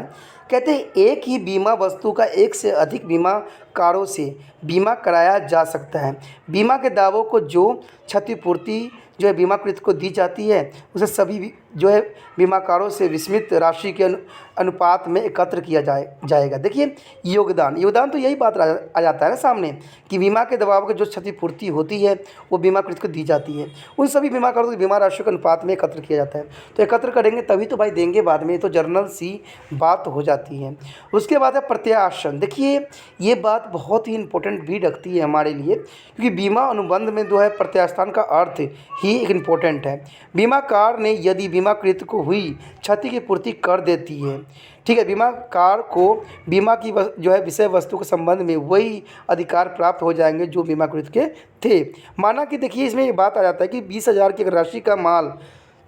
कहते हैं एक ही बीमा वस्तु का एक से अधिक बीमाकारों से बीमा कराया जा सकता है। बीमा के दावों को जो क्षतिपूर्ति जो है बीमाकृत को दी जाती है उसे सभी जो है बीमाकारों से विस्मित राशि के अनुपात में एकत्र किया जाएगा। देखिए, योगदान तो यही बात आ जाता है ना सामने कि बीमा के दबाव की जो क्षतिपूर्ति होती है वो बीमाकृत को दी जाती है, उन सभी बीमाकारों की बीमा राशि के अनुपात में एकत्र किया जाता है। तो एकत्र करेंगे तभी तो भाई देंगे बाद में, तो जर्नल सी बात हो जाती है। उसके बाद है प्रत्याशन। देखिए, ये बात बहुत ही इंपॉर्टेंट भी रखती है हमारे लिए, क्योंकि बीमा अनुबंध में जो है प्रत्यास्थान का अर्थ ही एक इम्पोर्टेंट है। बीमाकार ने यदि बीमाकृत को हुई क्षति की पूर्ति कर देती है, ठीक है, बीमाकार को बीमा की जो है विषय वस्तु के संबंध में वही अधिकार प्राप्त हो जाएंगे जो बीमाकृत के थे। माना कि देखिए, इसमें ये बात आ जाता है कि 20,000 की राशि का माल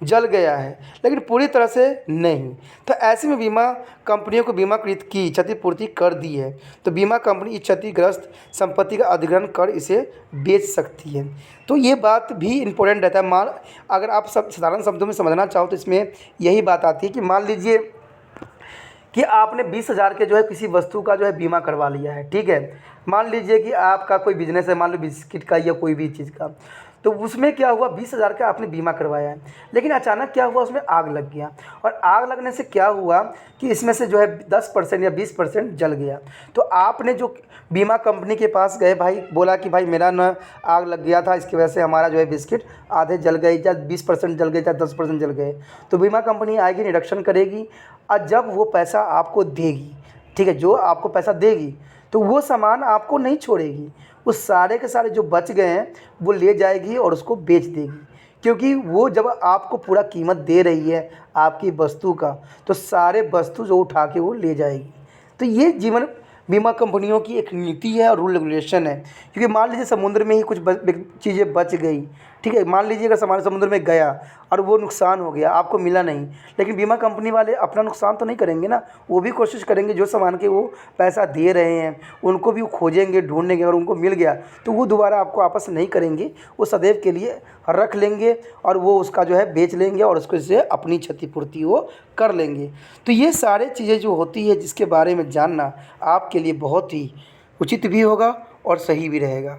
जल गया है लेकिन पूरी तरह से नहीं, तो ऐसे में बीमा कंपनियों को बीमाकृत की क्षतिपूर्ति कर दी है तो बीमा कंपनी इस क्षतिग्रस्त संपत्ति का अधिग्रहण कर इसे बेच सकती है। तो ये बात भी इम्पोर्टेंट रहता है। अगर आप सब साधारण शब्दों में समझना चाहो तो इसमें यही बात आती है कि मान लीजिए कि आपने 20,000 के जो है किसी वस्तु का जो है बीमा करवा लिया है, ठीक है। मान लीजिए कि आपका कोई बिजनेस है, मान लो बिस्किट का या कोई भी चीज़ का, तो उसमें क्या हुआ 20,000 का आपने बीमा करवाया है, लेकिन अचानक क्या हुआ उसमें आग लग गया, और आग लगने से क्या हुआ कि इसमें से जो है 10% या 20% जल गया। तो आपने जो बीमा कंपनी के पास गए, भाई बोला कि भाई मेरा ना आग लग गया था, इसकी वजह से हमारा जो है बिस्किट आधे जल गए, या 20% जल गए, या 10% जल गए। तो बीमा कंपनी आएगी, निरीक्षण करेगी, और जब वो पैसा आपको देगी, ठीक है, जो आपको पैसा देगी तो वो सामान आपको नहीं छोड़ेगी, उस सारे के सारे जो बच गए हैं वो ले जाएगी और उसको बेच देगी, क्योंकि वो जब आपको पूरा कीमत दे रही है आपकी वस्तु का, तो सारे वस्तु जो उठा के वो ले जाएगी। तो ये जीवन बीमा कंपनियों की एक नीति है और रूल रेगुलेशन है। क्योंकि मान लीजिए समुद्र में ही कुछ चीज़ें बच गई, ठीक है, मान लीजिए अगर सामान समुद्र में गया और वो नुकसान हो गया, आपको मिला नहीं, लेकिन बीमा कंपनी वाले अपना नुकसान तो नहीं करेंगे ना, वो भी कोशिश करेंगे जो सामान के वो पैसा दे रहे हैं उनको भी खोजेंगे, ढूंढेंगे, और उनको मिल गया तो वो दोबारा आपको वापस नहीं करेंगे, वो सदैव के लिए रख लेंगे और वो उसका जो है बेच लेंगे और उसको से अपनी क्षतिपूर्ति वो कर लेंगे। तो ये सारे चीज़ें जो होती है जिसके बारे में जानना आपके लिए बहुत ही उचित भी होगा और सही भी रहेगा।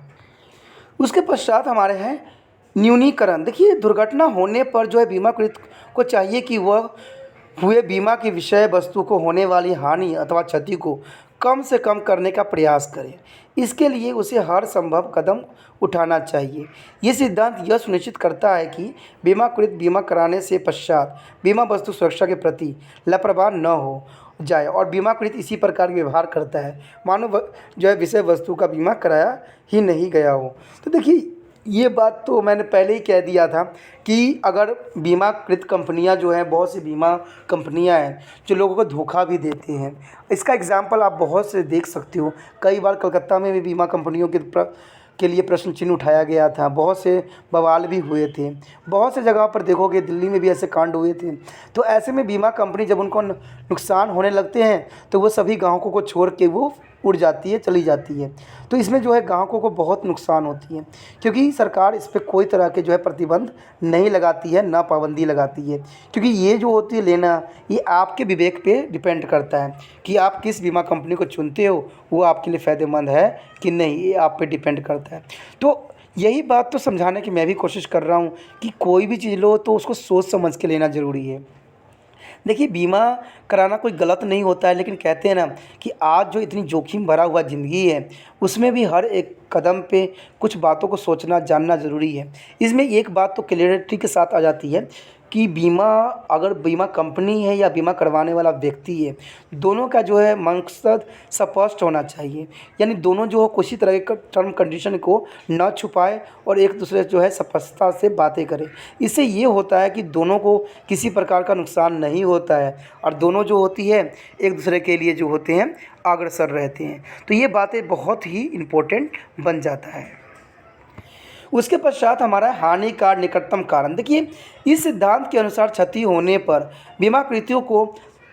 उसके पश्चात हमारे हैं न्यूनीकरण। देखिए, दुर्घटना होने पर जो है बीमाकृत को चाहिए कि वह हुए बीमा की विषय वस्तु को होने वाली हानि अथवा क्षति को कम से कम करने का प्रयास करे। इसके लिए उसे हर संभव कदम उठाना चाहिए। ये सिद्धांत यह सुनिश्चित करता है कि बीमाकृत बीमा कराने से पश्चात बीमा वस्तु सुरक्षा के प्रति लापरवाह न हो जाए, और बीमाकृत इसी प्रकार व्यवहार करता है मानो जो है विषय वस्तु का बीमा कराया ही नहीं गया हो। तो देखिए, ये बात तो मैंने पहले ही कह दिया था कि अगर बीमाकृत कंपनियां जो हैं, बहुत सी बीमा कंपनियां हैं जो लोगों को धोखा भी देते हैं। इसका एग्जांपल आप बहुत से देख सकते हो। कई बार कलकत्ता में भी बीमा कंपनियों के के लिए प्रश्न चिन्ह उठाया गया था, बहुत से बवाल भी हुए थे, बहुत से जगह पर देखोगे दिल्ली में भी ऐसे कांड हुए थे। तो ऐसे में बीमा कंपनी जब उनको नुकसान होने लगते हैं तो वो सभी ग्राहकों को छोड़ के वो उड़ जाती है, चली जाती है। तो इसमें जो है ग्राहकों को बहुत नुकसान होती है, क्योंकि सरकार इस पे कोई तरह के जो है प्रतिबंध नहीं लगाती है, ना पाबंदी लगाती है, क्योंकि ये जो होती है लेना, ये आपके विवेक पे डिपेंड करता है कि आप किस बीमा कंपनी को चुनते हो, वो आपके लिए फ़ायदेमंद है कि नहीं, ये आप पे डिपेंड करता है। तो यही बात तो समझाने की मैं भी कोशिश कर रहा हूँ कि कोई भी चीज़ लो तो उसको सोच समझ के लेना ज़रूरी है। देखिए, बीमा कराना कोई गलत नहीं होता है, लेकिन कहते हैं ना कि आज जो इतनी जोखिम भरा हुआ ज़िंदगी है, उसमें भी हर एक कदम पे कुछ बातों को सोचना जानना ज़रूरी है। इसमें एक बात तो क्लियरिटी के साथ आ जाती है कि बीमा, अगर बीमा कंपनी है या बीमा करवाने वाला व्यक्ति है, दोनों का जो है मकसद स्पष्ट होना चाहिए। यानी दोनों जो हो किसी तरह के टर्म कंडीशन को न छुपाए और एक दूसरे से जो है स्पष्टता से बातें करें। इससे ये होता है कि दोनों को किसी प्रकार का नुकसान नहीं होता है और दोनों जो होती है एक दूसरे के लिए जो होते हैं अग्रसर रहते हैं। तो ये बातें बहुत ही इम्पोर्टेंट बन जाता है। उसके पश्चात हमारा हानि का निकटतम कारण। देखिए, इस सिद्धांत के अनुसार क्षति होने पर बीमाकृतों को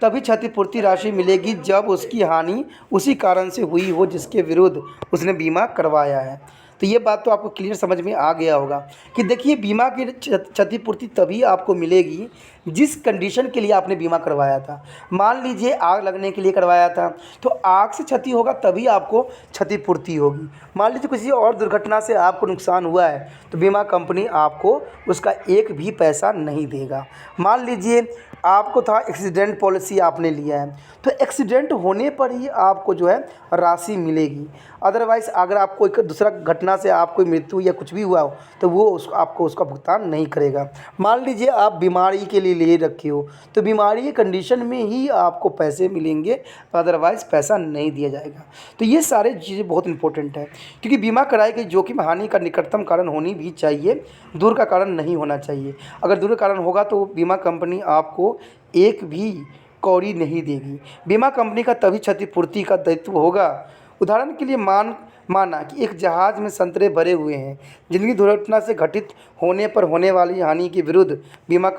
तभी क्षतिपूर्ति राशि मिलेगी जब उसकी हानि उसी कारण से हुई हो जिसके विरुद्ध उसने बीमा करवाया है। तो ये बात तो आपको क्लियर समझ में आ गया होगा कि देखिए, बीमा की क्षतिपूर्ति तभी आपको मिलेगी जिस कंडीशन के लिए आपने बीमा करवाया था। मान लीजिए आग लगने के लिए करवाया था, तो आग से क्षति होगा तभी आपको क्षतिपूर्ति होगी। मान लीजिए किसी और दुर्घटना से आपको नुकसान हुआ है तो बीमा कंपनी आपको उसका एक भी पैसा नहीं देगा। मान लीजिए आपको था एक्सीडेंट पॉलिसी आपने लिया है, तो एक्सीडेंट होने पर ही आपको जो है राशि मिलेगी। अदरवाइज़ अगर आप कोई दूसरा घटना से आपको मृत्यु या कुछ भी हुआ हो तो वो आपको उसका भुगतान नहीं करेगा। मान लीजिए आप बीमारी के लिए ले रखे हो, तो बीमारी की कंडीशन में ही आपको पैसे मिलेंगे, अदरवाइज़ पैसा नहीं दिया जाएगा। तो ये सारी चीज़ें बहुत इंपॉर्टेंट है, क्योंकि बीमा कराई गई जोखिम हानि का निकटतम कारण होनी भी चाहिए, दूर का कारण नहीं होना चाहिए। अगर दूर का कारण होगा तो बीमा कंपनी आपको एक भी कौड़ी नहीं देगी। बीमा कंपनी का तभी क्षतिपूर्ति का दायित्व होगा। उदाहरण के लिए माना कि एक जहाज़ में संतरे भरे हुए हैं, जिनकी दुर्घटना से घटित होने पर होने वाली हानि के विरुद्ध बीमा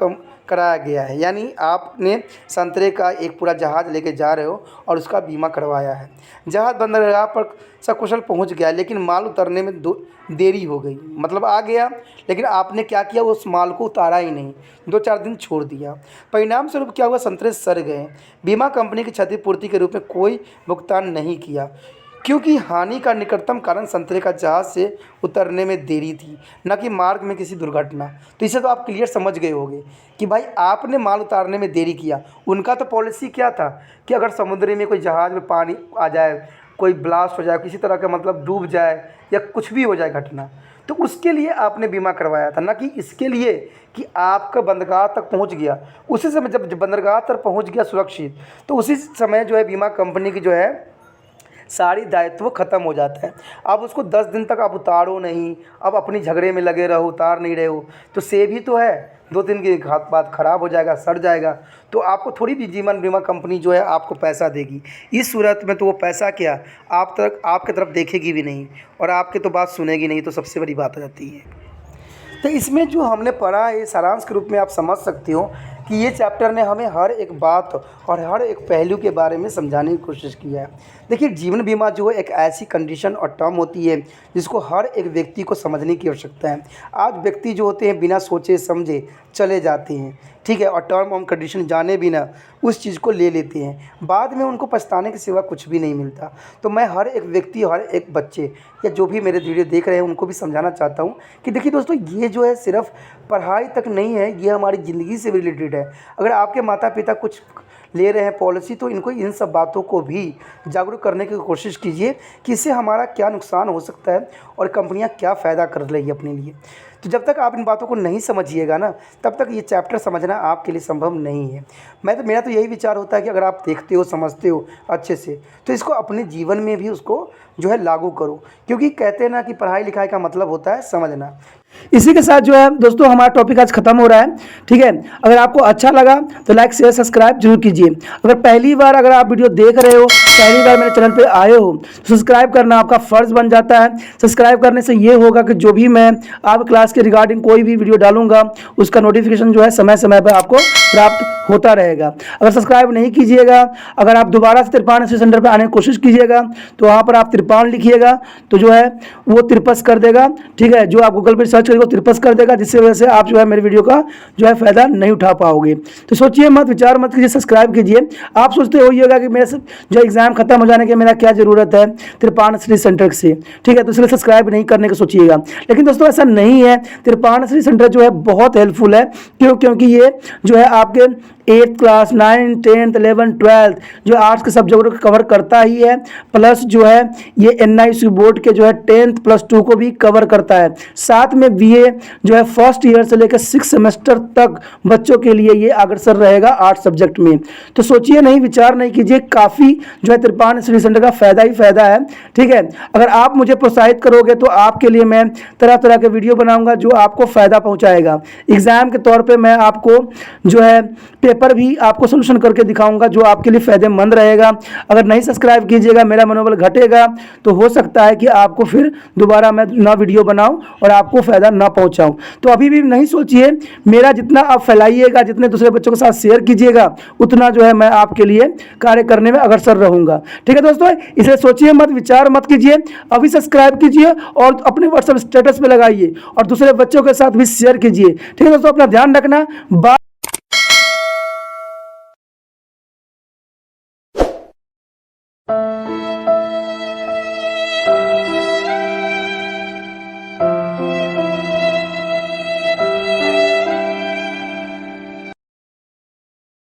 कराया गया है। यानी आपने संतरे का एक पूरा जहाज़ लेके जा रहे हो और उसका बीमा करवाया है। जहाज़ बंदरगाह पर सकुशल पहुंच गया, लेकिन माल उतरने में देरी हो गई। मतलब आ गया, लेकिन आपने क्या किया, उस माल को उतारा ही नहीं, 2-4 दिन छोड़ दिया। परिणाम स्वरूप क्या हुआ, संतरे सड़ गए। बीमा कंपनी की क्षतिपूर्ति के रूप में कोई भुगतान नहीं किया, क्योंकि हानि का निकटतम कारण संतरे का जहाज़ से उतरने में देरी थी, न कि मार्ग में किसी दुर्घटना। तो इसे तो आप क्लियर समझ गए होंगे कि भाई आपने माल उतारने में देरी किया। उनका तो पॉलिसी क्या था कि अगर समुद्र में कोई जहाज़ में पानी आ जाए, कोई ब्लास्ट हो जाए, किसी तरह का मतलब डूब जाए या कुछ भी हो जाए घटना, तो उसके लिए आपने बीमा करवाया था, ना कि इसके लिए कि आपका बंदरगाह तक पहुंच गया। उसी समय जब बंदरगाह तक पहुंच गया सुरक्षित, तो उसी समय जो है बीमा कंपनी की जो है सारी दायित्व ख़त्म हो जाता है। अब उसको 10 दिन तक आप उतारो नहीं, अब अपनी झगड़े में लगे रहो, उतार नहीं रहे हो, तो सेव ही तो है, 2 दिन के बाद ख़राब हो जाएगा, सड़ जाएगा, तो आपको थोड़ी भी जीवन बीमा कंपनी जो है आपको पैसा देगी। इस सूरत में तो वो पैसा क्या आपके तरफ देखेगी भी नहीं और आपकी तो बात सुनेगी नहीं। तो सबसे बड़ी बात आ जाती है। तो इसमें जो हमने पढ़ा है, सारांश के रूप में आप समझ सकते हो कि ये चैप्टर ने हमें हर एक बात और हर एक पहलू के बारे में समझाने की कोशिश की है। देखिए, जीवन बीमा जो है एक ऐसी कंडीशन और टर्म होती है जिसको हर एक व्यक्ति को समझने की आवश्यकता है। आज व्यक्ति जो होते हैं बिना सोचे समझे चले जाते हैं, ठीक है, और टर्म और कंडीशन जाने बिना उस चीज़ को ले लेते हैं, बाद में उनको पछताने के सिवा कुछ भी नहीं मिलता। तो मैं हर एक व्यक्ति, हर एक बच्चे या जो भी मेरे वीडियो देख रहे हैं उनको भी समझाना चाहता हूँ कि देखिए दोस्तों, ये जो है सिर्फ पढ़ाई तक नहीं है, ये हमारी ज़िंदगी से भी रिलेटेड है। अगर आपके माता पिता कुछ ले रहे हैं पॉलिसी, तो इनको इन सब बातों को भी जागरूक करने की कोशिश कीजिए कि इससे हमारा क्या नुकसान हो सकता है और कंपनियां क्या फ़ायदा कर रही है अपने लिए। तो जब तक आप इन बातों को नहीं समझिएगा ना, तब तक ये चैप्टर समझना आपके लिए संभव नहीं है। मेरा तो यही विचार होता है कि अगर आप देखते हो, समझते हो अच्छे से, तो इसको अपने जीवन में भी उसको जो है लागू करो, क्योंकि कहते हैं ना कि पढ़ाई लिखाई का मतलब होता है समझना। इसी के साथ जो है दोस्तों हमारा टॉपिक आज खत्म हो रहा है, ठीक है। अगर आपको अच्छा लगा तो लाइक शेयर सब्सक्राइब जरूर कीजिए। अगर पहली बार अगर आप वीडियो देख रहे हो, पहली बार मेरे चैनल पे आए हो, तो सब्सक्राइब करना आपका फ़र्ज़ बन जाता है। सब्सक्राइब करने से ये होगा कि जो भी मैं आप क्लास के रिगार्डिंग कोई भी वीडियो डालूंगा उसका नोटिफिकेशन जो है समय समय पर आपको प्राप्त होता रहेगा। अगर सब्सक्राइब नहीं कीजिएगा, अगर आप दोबारा से तिरपान सेंटर पर आने की कोशिश कीजिएगा, तो वहाँ पर आप तिरपान लिखिएगा तो जो है वो तिरपस कर देगा, ठीक है। जो आप गूगल पर सर्च करेंगे वो तिरपस कर देगा, जिसकी वजह से आप जो है मेरे वीडियो का जो है फ़ायदा नहीं उठा पाओगे। तो सोचिए मत, विचार मत कीजिए, सब्सक्राइब कीजिए। आप सोचते होइएगा कि मेरा जो एग्ज़ाम खत्म हो जाने के मेरा क्या ज़रूरत है तिरपान स्टडी सेंटर से, ठीक है, तो इसलिए सब्सक्राइब नहीं करने को सोचिएगा। लेकिन दोस्तों ऐसा नहीं है, तिरपान स्टडी सेंटर जो है बहुत हेल्पफुल है। क्योंकि ये जो है आपके 8th class, 9th, 10th, 11th, 12th जो आर्ट्स के सब्जेक्ट को कवर करता ही है, प्लस जो है ये NIC बोर्ड के जो है 10th प्लस 2 को भी कवर करता है। साथ में BA जो है फर्स्ट ईयर से लेकर 6 सेमेस्टर तक बच्चों के लिए ये अग्रसर रहेगा आर्ट्स सब्जेक्ट में। तो सोचिए नहीं, विचार नहीं कीजिए, काफ़ी जो है तिरपान स्टडी सेंटर का फ़ायदा ही फ़ायदा है, ठीक है। अगर आप मुझे प्रोत्साहित करोगे तो आपके लिए मैं तरह तरह के वीडियो बनाऊँगा जो आपको फ़ायदा पहुँचाएगा। एग्ज़ाम के तौर पर मैं आपको जो है पेपर भी आपको सोल्यूशन करके दिखाऊंगा जो आपके लिए फ़ायदेमंद रहेगा। अगर नहीं सब्सक्राइब कीजिएगा, मेरा मनोबल घटेगा, तो हो सकता है कि आपको फिर दोबारा मैं ना वीडियो बनाऊं और आपको फ़ायदा ना पहुंचाऊं। तो अभी भी नहीं सोचिए, मेरा जितना आप फैलाइएगा, जितने दूसरे बच्चों के साथ शेयर कीजिएगा, उतना जो है मैं आपके लिए कार्य करने में अग्रसर रहूँगा, ठीक है दोस्तों। इसलिए सोचिए मत, विचार मत कीजिए, अभी सब्सक्राइब कीजिए और अपने व्हाट्सएप स्टेटस पर लगाइए और दूसरे बच्चों के साथ भी शेयर कीजिए, ठीक है दोस्तों। अपना ध्यान रखना। बाय।